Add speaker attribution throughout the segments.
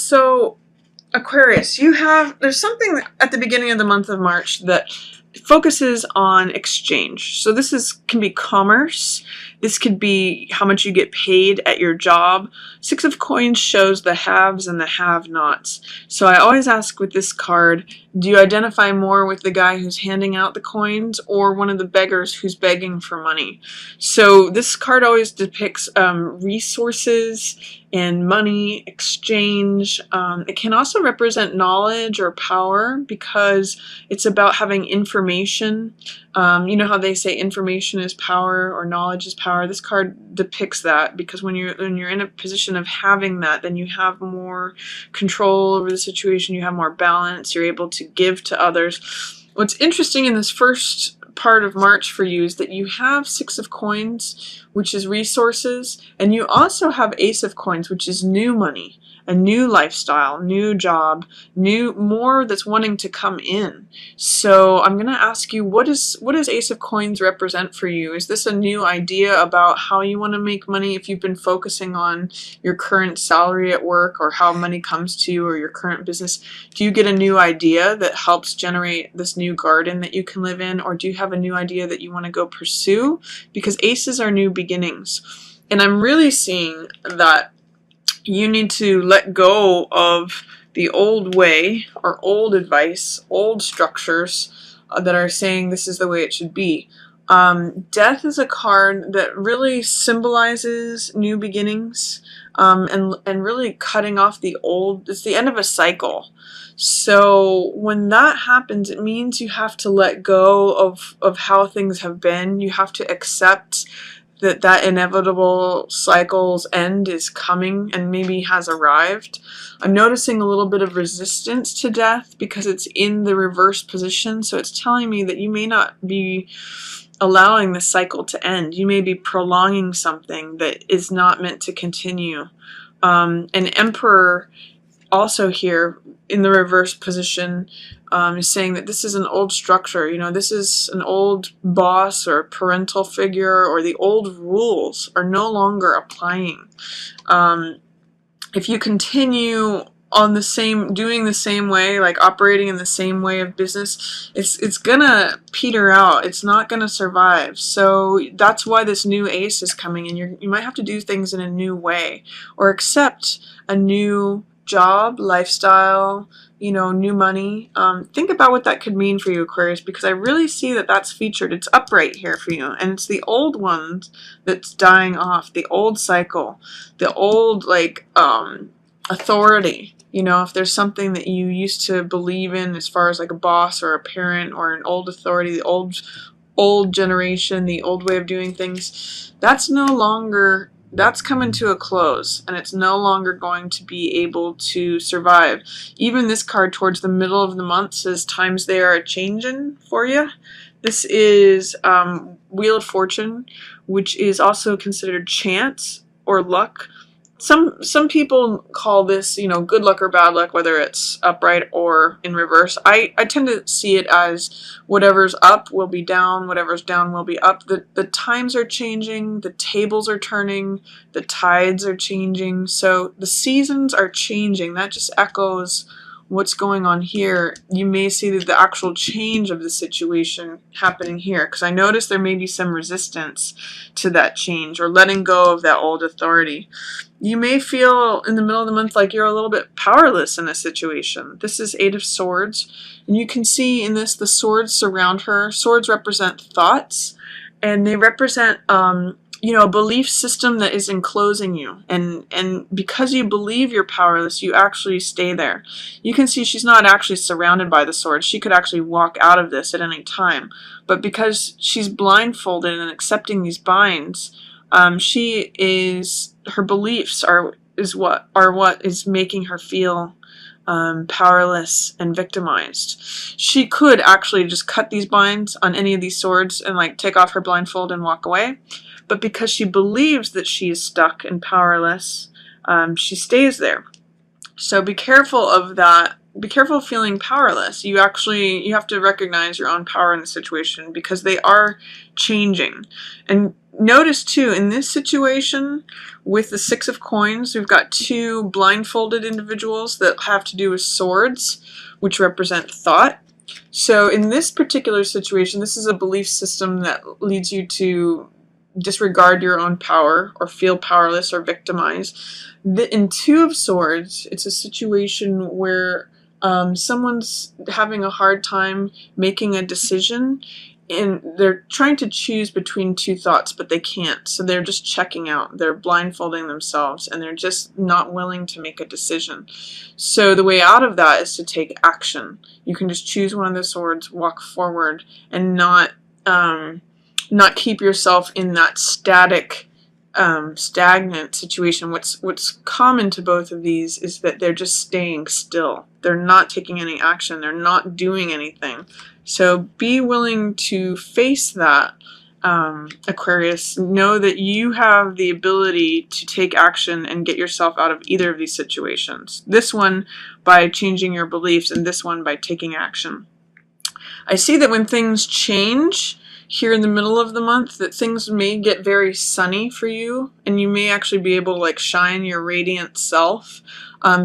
Speaker 1: So Aquarius, there's something at the beginning of the month of March that focuses on exchange. So can be commerce. This could be how much you get paid at your job. Six of Coins shows the haves and the have-nots. So I always ask with this card, do you identify more with the guy who's handing out the coins or one of the beggars who's begging for money? So this card always depicts resources and money exchange. It can also represent knowledge or power because it's about having information. You know how they say information is power or knowledge is power? This card depicts that because when you're in a position of having that, then you have more control over the situation, you have more balance, you're able to give to others. What's interesting in this first part of March for you is that you have Six of Coins, which is resources, and you also have Ace of Coins, which is new money, a new lifestyle, new job, more that's wanting to come in. So I'm going to ask you, what does Ace of Coins represent for you? Is this a new idea about how you want to make money if you've been focusing on your current salary at work or how money comes to you or your current business? Do you get a new idea that helps generate this new garden that you can live in, or do you have a new idea that you want to go pursue? Because aces are new beginnings. And I'm really seeing that you need to let go of the old way or old advice, old structures that are saying this is the way it should be. Death is a card that really symbolizes new beginnings and really cutting off the old. It's the end of a cycle. So when that happens, it means you have to let go of how things have been. You have to accept that inevitable cycle's end is coming and maybe has arrived. I'm noticing a little bit of resistance to death because it's in the reverse position. So it's telling me that you may not be allowing the cycle to end. You may be prolonging something that is not meant to continue. An Emperor also here in the reverse position is saying that this is an old structure. You know, this is an old boss or parental figure, or the old rules are no longer applying. If you continue on doing the same way, like operating in the same way of business, it's gonna peter out. It's not gonna survive. So that's why this new ace is coming, and you might have to do things in a new way or accept a new job, lifestyle, you know, new money. Think about what that could mean for you, Aquarius, because I really see that that's featured. It's upright here for you, and it's the old ones that's dying off, the old cycle, the old authority. You know, if there's something that you used to believe in as far as like a boss or a parent or an old authority, the old generation, the old way of doing things, that's coming to a close, and it's no longer going to be able to survive. Even this card towards the middle of the month says times they are a-changin' for you. This is Wheel of Fortune, which is also considered chance or luck. Some people call this, you know, good luck or bad luck, whether it's upright or in reverse. I tend to see it as whatever's up will be down, whatever's down will be up. The times are changing, the tables are turning, the tides are changing, so the seasons are changing. That just echoes what's going on here. You may see the actual change of the situation happening here, because I notice there may be some resistance to that change or letting go of that old authority. You may feel in the middle of the month like you're a little bit powerless in a situation. This is Eight of Swords, and you can see in this the swords surround her. Swords represent thoughts, and they represent you know, a belief system that is enclosing you, and because you believe you're powerless, you actually stay there. You can see she's not actually surrounded by the swords. She could actually walk out of this at any time, but because she's blindfolded and accepting these binds, her beliefs are what is making her feel powerless and victimized. She could actually just cut these binds on any of these swords and like take off her blindfold and walk away. But because she believes that she is stuck and powerless, she stays there. So be careful of that be careful of feeling powerless. You have to recognize your own power in the situation, because they are changing. And notice too, in this situation with the Six of Coins, we've got two blindfolded individuals that have to do with swords, which represent thought. So in this particular situation, this is a belief system that leads you to disregard your own power or feel powerless or victimized. In Two of Swords, it's a situation where someone's having a hard time making a decision, and they're trying to choose between two thoughts, but they can't. So they're just checking out. They're blindfolding themselves, and they're just not willing to make a decision. So the way out of that is to take action. You can just choose one of the swords, walk forward, and not keep yourself in that stagnant situation. What's common to both of these is that they're just staying still. They're not taking any action. They're not doing anything. So be willing to face that, Aquarius. Know that you have the ability to take action and get yourself out of either of these situations. This one by changing your beliefs, and this one by taking action. I see that when things change here in the middle of the month, that things may get very sunny for you, and you may actually be able to like shine your radiant self.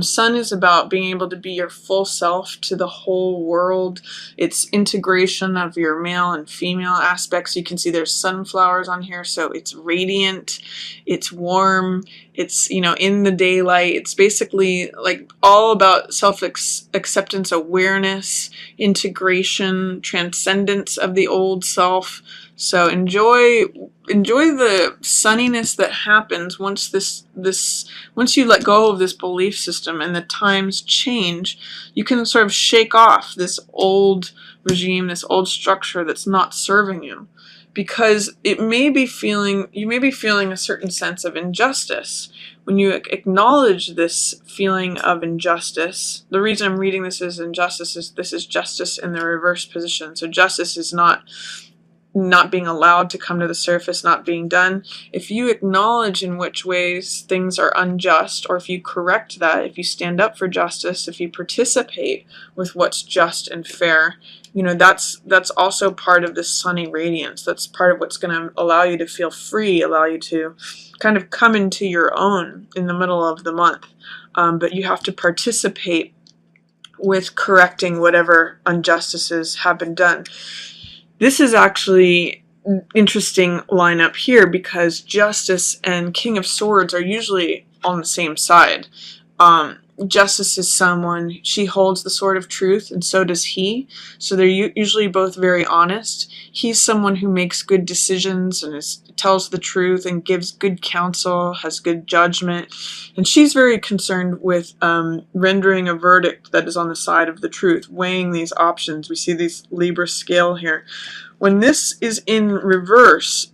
Speaker 1: Sun is about being able to be your full self to the whole world. It's integration of your male and female aspects. You can see there's sunflowers on here, so it's radiant, it's warm, it's, you know, in the daylight. It's basically like all about self-acceptance, awareness, integration, transcendence of the old self. So enjoy the sunniness that happens once once you let go of this belief system and the times change. You can sort of shake off this old regime, this old structure that's not serving you, because you may be feeling a certain sense of injustice. When you acknowledge this feeling of injustice, the reason I'm reading this as injustice is this is justice in the reverse position. So justice is not being allowed to come to the surface, not being done. If you acknowledge in which ways things are unjust, or if you correct that, if you stand up for justice, if you participate with what's just and fair, you know, that's also part of this sunny radiance. That's part of what's going to allow you to feel free, allow you to kind of come into your own in the middle of the month. But you have to participate with correcting whatever injustices have been done. This is actually an interesting lineup here, because Justice and King of Swords are usually on the same side. Justice is someone, she holds the sword of truth, and so does he. So they're usually both very honest. He's someone who makes good decisions and tells the truth and gives good counsel, has good judgment. And she's very concerned with rendering a verdict that is on the side of the truth, weighing these options. We see this Libra scale here. When this is in reverse,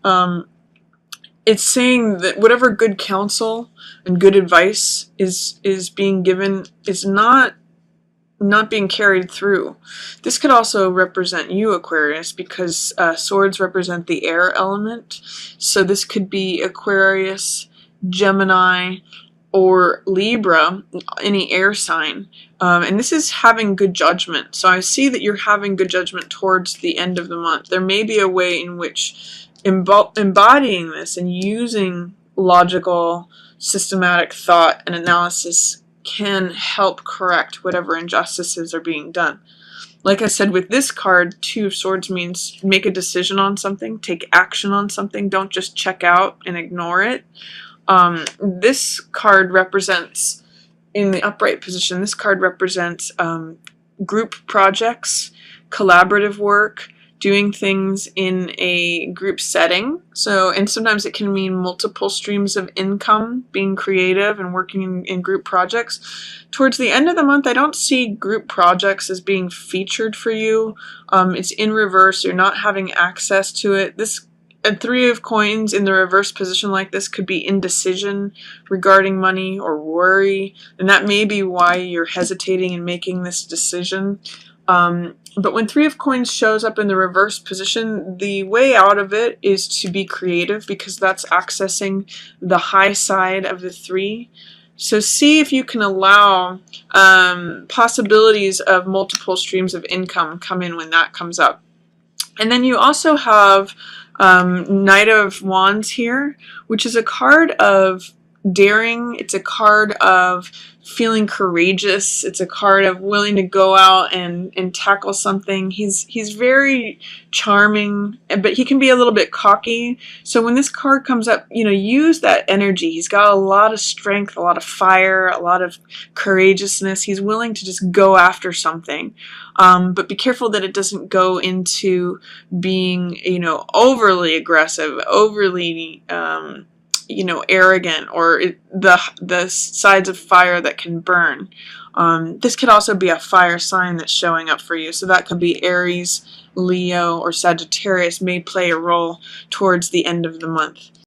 Speaker 1: it's saying that whatever good counsel and good advice is being given is not being carried through. This could also represent you, Aquarius, because swords represent the air element. So this could be Aquarius, Gemini, or Libra, any air sign. And this is having good judgment. So I see that you're having good judgment towards the end of the month. There may be a way in which embodying this and using logical, systematic thought and analysis can help correct whatever injustices are being done. Like I said, with this card, Two of Swords means make a decision on something, take action on something, don't just check out and ignore it. This card represents, in the upright position, this card represents group projects, collaborative work, doing things in a group setting. So, and sometimes it can mean multiple streams of income, being creative and working in group projects. Towards the end of the month, I don't see group projects as being featured for you. It's in reverse. You're not having access to it. A Three of Coins in the reverse position like this could be indecision regarding money or worry, and that may be why you're hesitating in making this decision. But when Three of Coins shows up in the reverse position, the way out of it is to be creative, because that's accessing the high side of the three. So see if you can allow possibilities of multiple streams of income come in when that comes up. And then you also have Knight of Wands here, which is a card of daring. It's a card of feeling courageous. It's a card of willing to go out and tackle something. He's very charming, but he can be a little bit cocky. So when this card comes up, use that energy. He's got a lot of strength, a lot of fire, a lot of courageousness. He's willing to just go after something. But be careful that it doesn't go into being, overly aggressive, overly, arrogant, or the sides of fire that can burn. This could also be a fire sign that's showing up for you. So that could be Aries, Leo, or Sagittarius may play a role towards the end of the month.